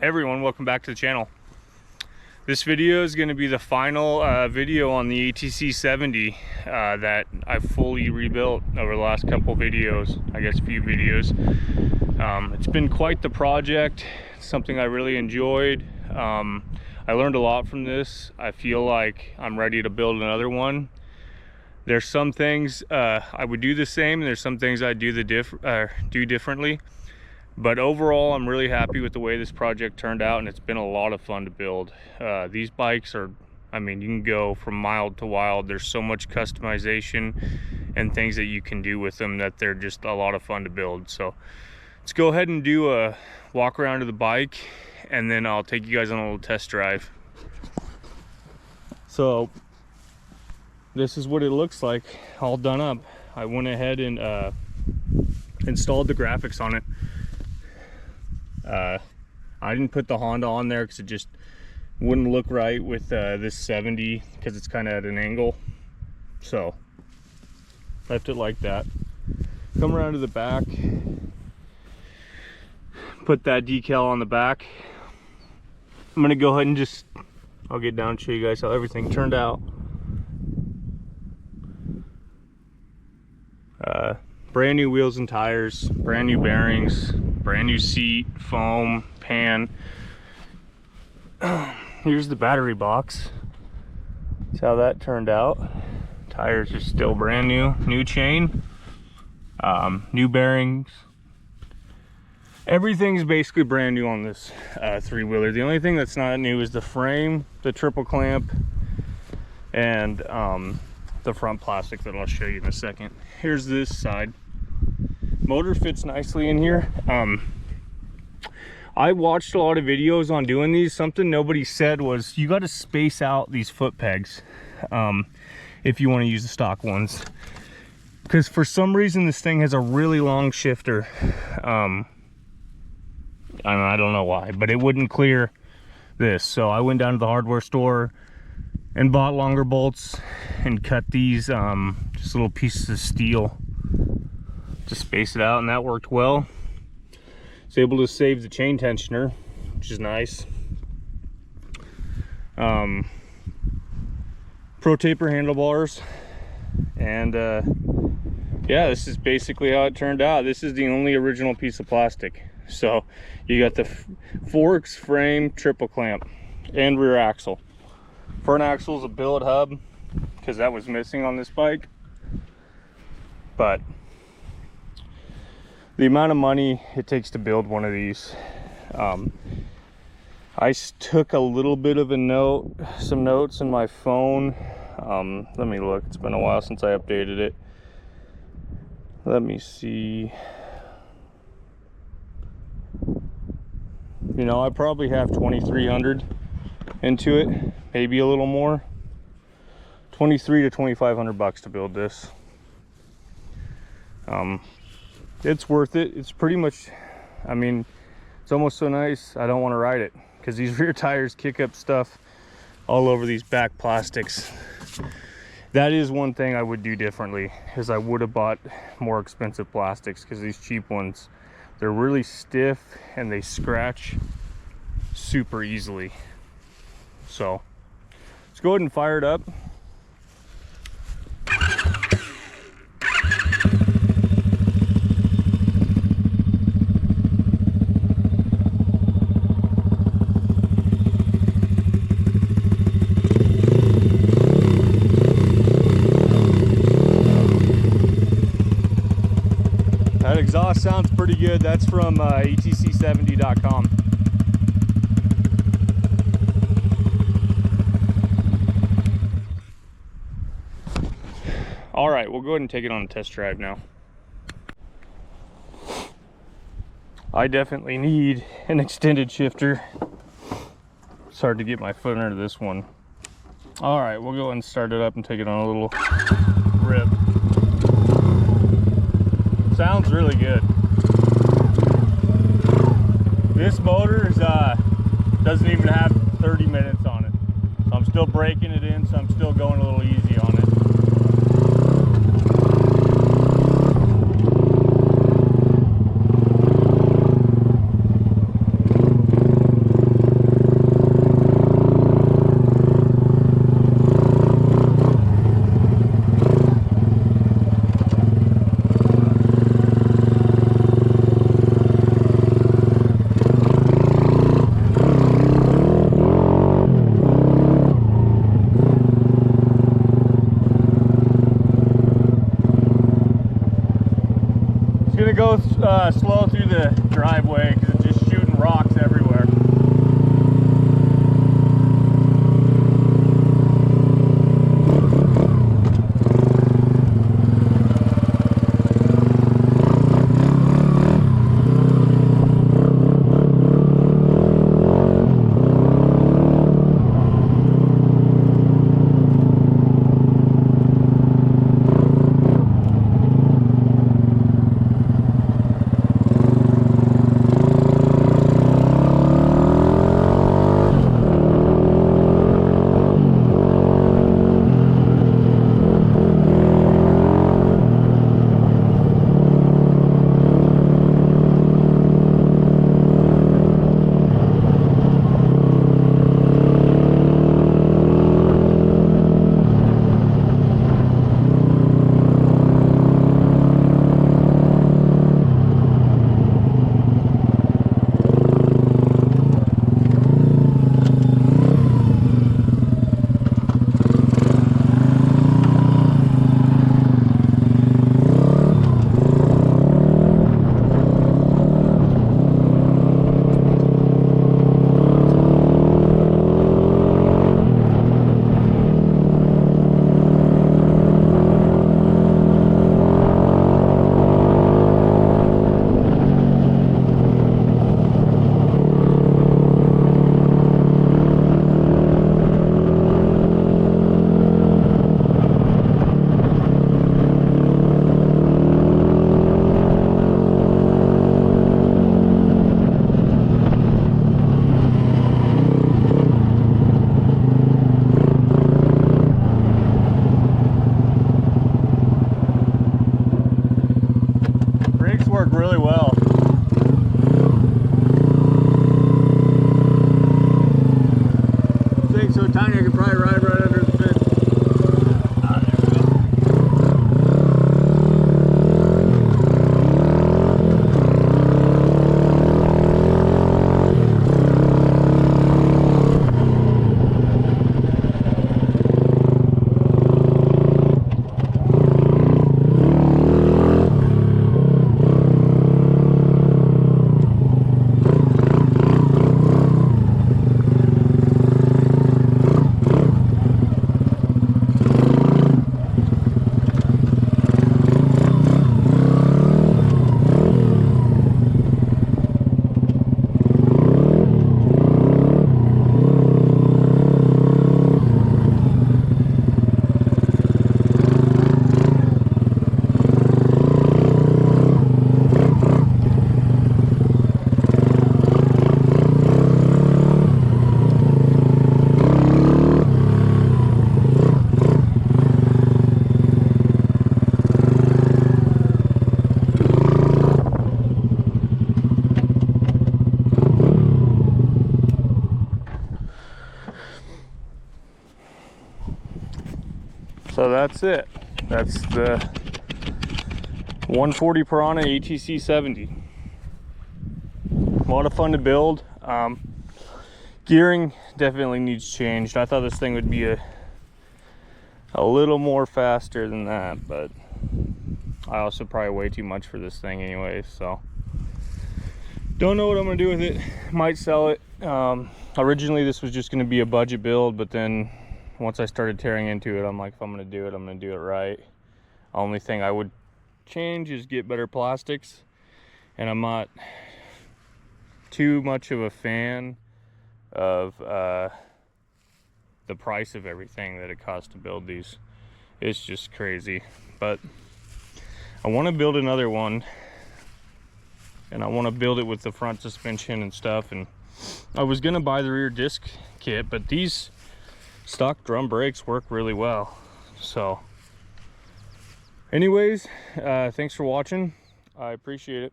Hey everyone, welcome back to the channel. This video is going to be the final video on the ATC-70 that I've fully rebuilt over the last couple videos, I guess a few videos. It's been quite the project, something I really enjoyed. I learned a lot from this. I feel like I'm ready to build another one. There's some things I would do the same, and there's some things I do differently. But overall, I'm really happy with the way this project turned out, and it's been a lot of fun to build. These bikes are, I mean, you can go from mild to wild. There's so much customization and things that you can do with them that they're just a lot of fun to build. So let's go ahead and do a walk around to the bike, and then I'll take you guys on a little test drive. So this is what it looks like, all done up. I went ahead and installed the graphics on it. I didn't put the Honda on there because it just wouldn't look right with this 70 because it's kind of at an angle, so left it like that. Come around to the back, put that decal on the back. I'm gonna go ahead and I'll get down and show you guys how everything turned out. Brand new wheels and tires, brand new bearings, brand new seat, foam, pan. Here's the battery box. That's how that turned out. Tires are still brand new. New chain, new bearings. Everything's basically brand new on this three-wheeler. The only thing that's not new is the frame, the triple clamp, and the front plastic that I'll show you in a second. Here's this side. Motor fits nicely in here. I watched a lot of videos on doing these. Something nobody said was you got to space out these foot pegs if you want to use the stock ones, because for some reason this thing has a really long shifter. I don't know why, but it wouldn't clear this, so I went down to the hardware store and bought longer bolts and cut these just little pieces of steel to space it out, and that worked well. It's able to save the chain tensioner, which is nice. Pro taper handlebars, and yeah, this is basically how it turned out. This is the only original piece of plastic. So you got the forks, frame, triple clamp, and rear axle. Front axle is a billet hub because that was missing on this bike, but the amount of money it takes to build one of these, I took a little bit of some notes in my phone. Let me look. It's been a while since I updated it. Let me see. You know, I probably have 2,300 into it, maybe a little more. 2,300 to 2,500 bucks to build this. It's worth it. It's pretty much, I mean, it's almost so nice I don't want to ride it, because these rear tires kick up stuff all over these back plastics. That is one thing I would do differently, is I would have bought more expensive plastics, because these cheap ones, they're really stiff and they scratch super easily. So let's go ahead and fire it up. That exhaust sounds pretty good. That's from ATC70.com. All right, we'll go ahead and take it on a test drive now. I definitely need an extended shifter. It's hard to get my foot under this one. All right, we'll go ahead and start it up and take it on a little rip. Sounds really good. This motor doesn't even have 30 minutes on it. So I'm still breaking it in, so I'm still going a little easy on it. So that's it. That's the 140 Piranha ATC-70. A lot of fun to build. Gearing definitely needs changed. I thought this thing would be a little more faster than that, but I also probably way too much for this thing anyway, so don't know what I'm gonna do with it. Might sell it. Originally this was just gonna be a budget build, but then once I started tearing into it, I'm like, if I'm gonna do it, I'm gonna do it right. Only thing I would change is get better plastics, and I'm not too much of a fan of the price of everything that it costs to build these. It's just crazy. But I want to build another one, and I want to build it with the front suspension and stuff. And I was gonna buy the rear disc kit, but these stock drum brakes work really well. So anyways, thanks for watching. I appreciate it.